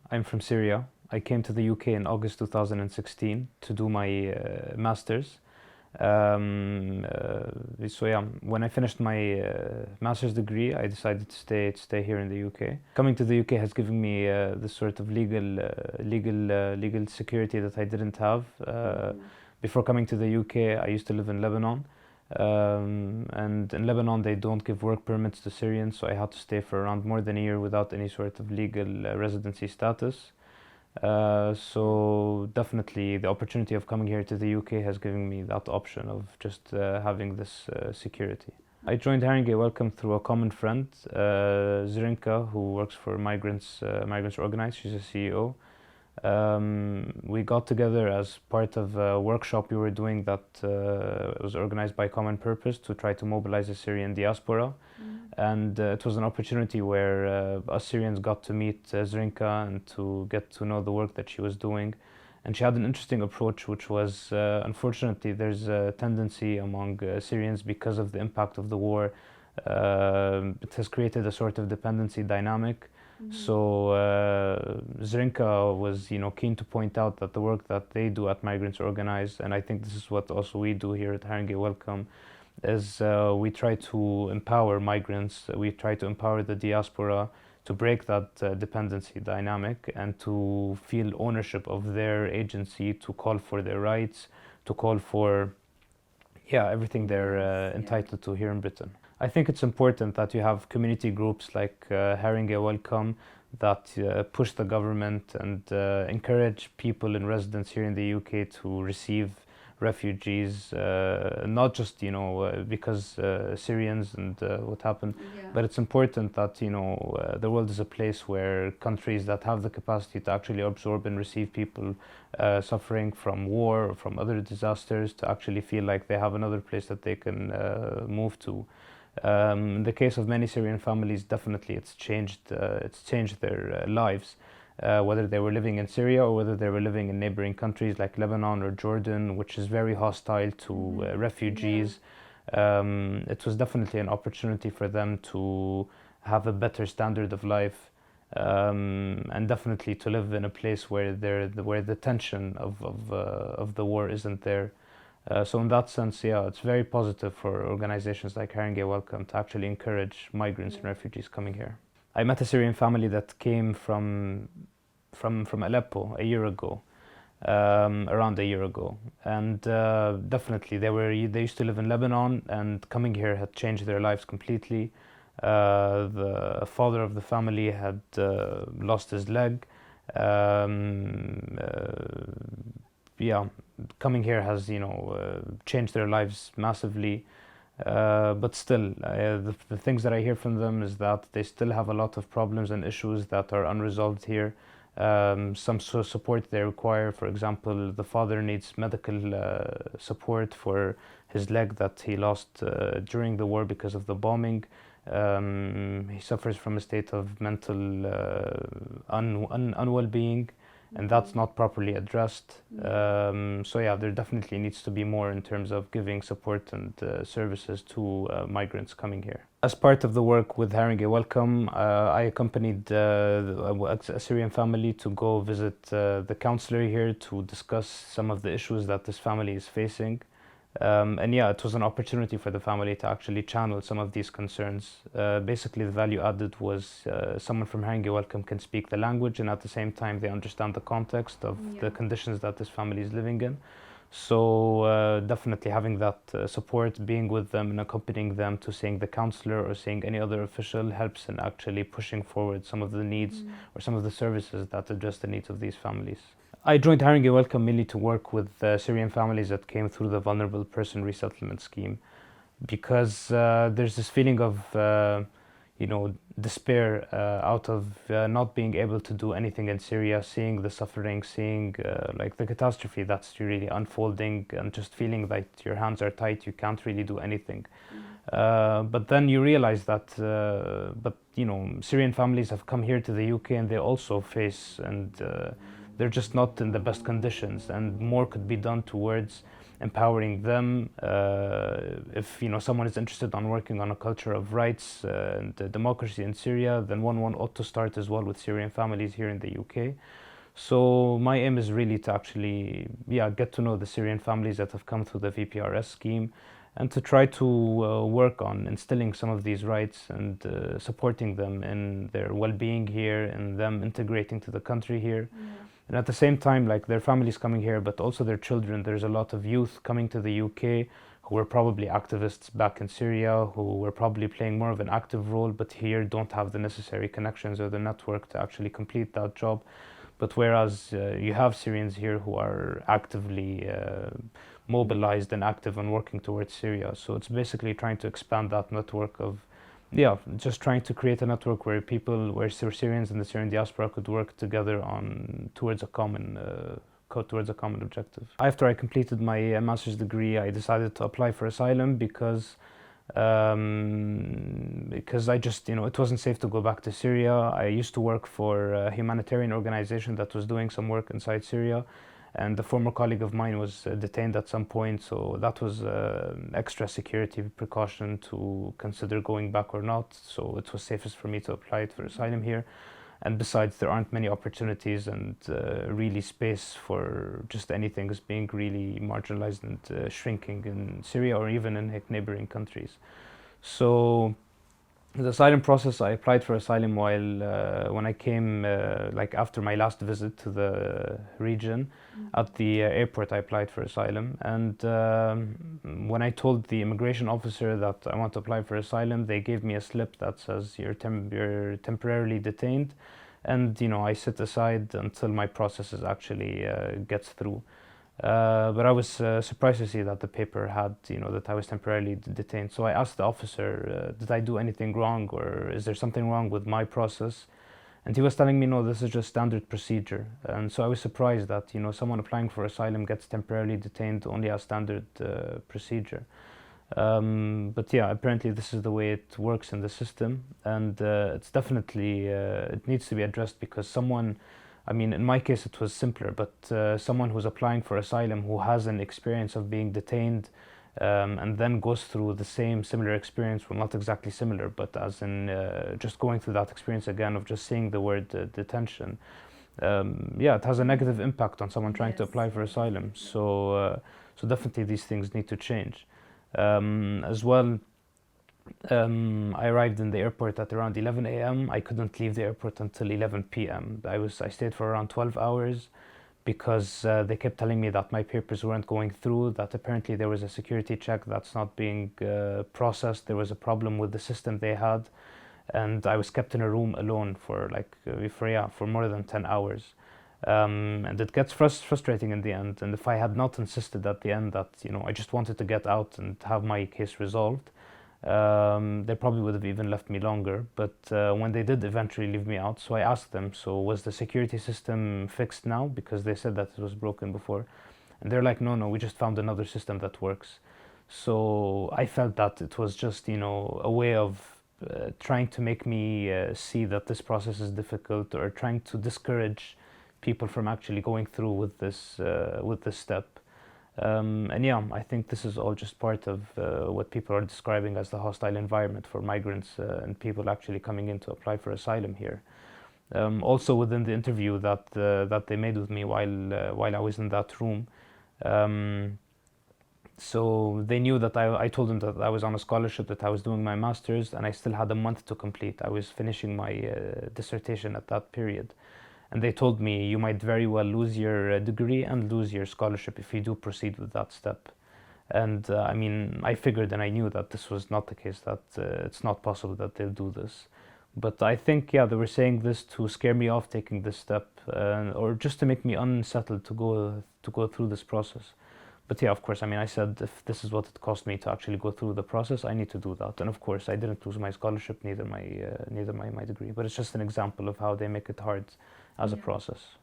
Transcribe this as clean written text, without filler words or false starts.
I'm from Syria. I came to the UK in August 2016 to do my master's. When I finished my master's degree, I decided to stay here in the UK. Coming to the UK has given me this sort of legal security that I didn't have. Before coming to the UK, I used to live in Lebanon. And in Lebanon, they don't give work permits to Syrians, so I had to stay for around more than a year without any sort of legal residency status. So definitely the opportunity of coming here to the UK has given me that option of just having this security. I joined Haringey Welcome through a common friend, Zrinka, who works for Migrants Organized. She's a CEO. We got together as part of a workshop we were doing that was organized by Common Purpose to try to mobilize the Syrian diaspora. And it was an opportunity where us Syrians got to meet Zrinka and to get to know the work that she was doing. And she had an interesting approach, which was, unfortunately, there's a tendency among Syrians because of the impact of the war. It has created a sort of dependency dynamic. So Zrinka was, keen to point out that the work that they do at Migrants Organized, and I think this is what also we do here at Haringey Welcome, is we try to empower migrants, we try to empower the diaspora to break that dependency dynamic and to feel ownership of their agency, to call for their rights, to call for everything they're entitled to here in Britain. I think it's important that you have community groups like Haringey Welcome that push the government and encourage people in residence here in the UK to receive refugees, not just because Syrians and what happened, but it's important that the world is a place where countries that have the capacity to actually absorb and receive people suffering from war or from other disasters to actually feel like they have another place that they can move to. In the case of many Syrian families, definitely it's changed their lives, whether they were living in Syria or whether they were living in neighboring countries like Lebanon or Jordan, which is very hostile to refugees. It was definitely an opportunity for them to have a better standard of life, and definitely to live in a place where the tension of the war isn't there. So in that sense, it's very positive for organizations like Haringey Welcome to actually encourage migrants and refugees coming here. I met a Syrian family that came from Aleppo a year ago, around a year ago, and definitely they used to live in Lebanon, and coming here had changed their lives completely. The father of the family had lost his leg. Coming here has changed their lives massively, but still the things that I hear from them is that they still have a lot of problems and issues that are unresolved here. Some support they require, for example, the father needs medical support for his leg that he lost during the war because of the bombing. He suffers from a state of mental unwell-being, and that's not properly addressed. There definitely needs to be more in terms of giving support and services to migrants coming here. As part of the work with Haringey Welcome, I accompanied a Syrian family to go visit the counselor here to discuss some of the issues that this family is facing. It was an opportunity for the family to actually channel some of these concerns. Basically, the value added was someone from Haringey Welcome can speak the language, and at the same time they understand the context of the conditions that this family is living in. So definitely having that support, being with them and accompanying them to seeing the counselor or seeing any other official helps in actually pushing forward some of the needs or some of the services that address the needs of these families. I joined Haringey Welcome mainly to work with Syrian families that came through the Vulnerable Person Resettlement Scheme, because there's this feeling of despair out of not being able to do anything in Syria, seeing the suffering, seeing the catastrophe that's really unfolding, and just feeling like your hands are tied, you can't really do anything. But then you realize that Syrian families have come here to the UK and they also face, and they're just not in the best conditions, and more could be done towards empowering them. If someone is interested on working on a culture of rights and democracy in Syria, then one ought to start as well with Syrian families here in the UK. So my aim is really to actually, get to know the Syrian families that have come through the VPRS scheme, and to try to work on instilling some of these rights and supporting them in their well-being here and them integrating to the country here. Yeah. And at the same time, like their families coming here, but also their children. There's a lot of youth coming to the UK who were probably activists back in Syria, who were probably playing more of an active role, but here don't have the necessary connections or the network to actually complete that job. But whereas you have Syrians here who are actively mobilized and active and working towards Syria. So it's basically trying to expand that network of, just trying to create a network where Syrians and the Syrian diaspora could work together towards a common objective. After I completed my master's degree, I decided to apply for asylum because I just, it wasn't safe to go back to Syria. I used to work for a humanitarian organization that was doing some work inside Syria, and a former colleague of mine was detained at some point, so that was extra security precaution to consider going back or not. So it was safest for me to apply for asylum here. And besides, there aren't many opportunities and really space for just anything is being really marginalized and shrinking in Syria or even in neighboring countries. So the asylum process, I applied for asylum when I came, after my last visit to the region. At the airport, I applied for asylum. And when I told the immigration officer that I want to apply for asylum, they gave me a slip that says you're temporarily detained. And, I sit aside until my process actually gets through. But I was surprised to see that the paper had, that I was temporarily detained. So I asked the officer, did I do anything wrong, or is there something wrong with my process? And he was telling me, no, this is just standard procedure. And so I was surprised that, someone applying for asylum gets temporarily detained only as standard procedure. But apparently this is the way it works in the system. And it's definitely, it needs to be addressed because in my case it was simpler, but someone who's applying for asylum who has an experience of being detained and then goes through the similar experience, well, not exactly similar, but as in just going through that experience again of just saying the word detention. It has a negative impact on someone trying to apply for asylum. So definitely these things need to change. As well, I arrived in the airport at around 11 a.m. I couldn't leave the airport until 11 p.m. I stayed for around 12 hours because they kept telling me that my papers weren't going through, that apparently there was a security check that's not being processed. There was a problem with the system they had, and I was kept in a room alone for more than 10 hours. And it gets frustrating in the end. And if I had not insisted at the end that I just wanted to get out and have my case resolved, they probably would have even left me longer. But when they did eventually leave me out, so I asked them, so was the security system fixed now? Because they said that it was broken before. And they're like, no, we just found another system that works. So I felt that it was just, a way of trying to make me see that this process is difficult, or trying to discourage people from actually going through with this step. I think this is all just part of what people are describing as the hostile environment for migrants and people actually coming in to apply for asylum here. Also within the interview that they made with me while I was in that room, so they knew that I told them that I was on a scholarship, that I was doing my master's, and I still had a month to complete. I was finishing my dissertation at that period. And they told me, you might very well lose your degree and lose your scholarship if you do proceed with that step. And I figured and I knew that this was not the case, that it's not possible that they'll do this. But I think, they were saying this to scare me off taking this step, or just to make me unsettled to go through this process. But of course, I said, if this is what it cost me to actually go through the process, I need to do that. And of course, I didn't lose my scholarship, neither my degree. But it's just an example of how they make it hard as a process.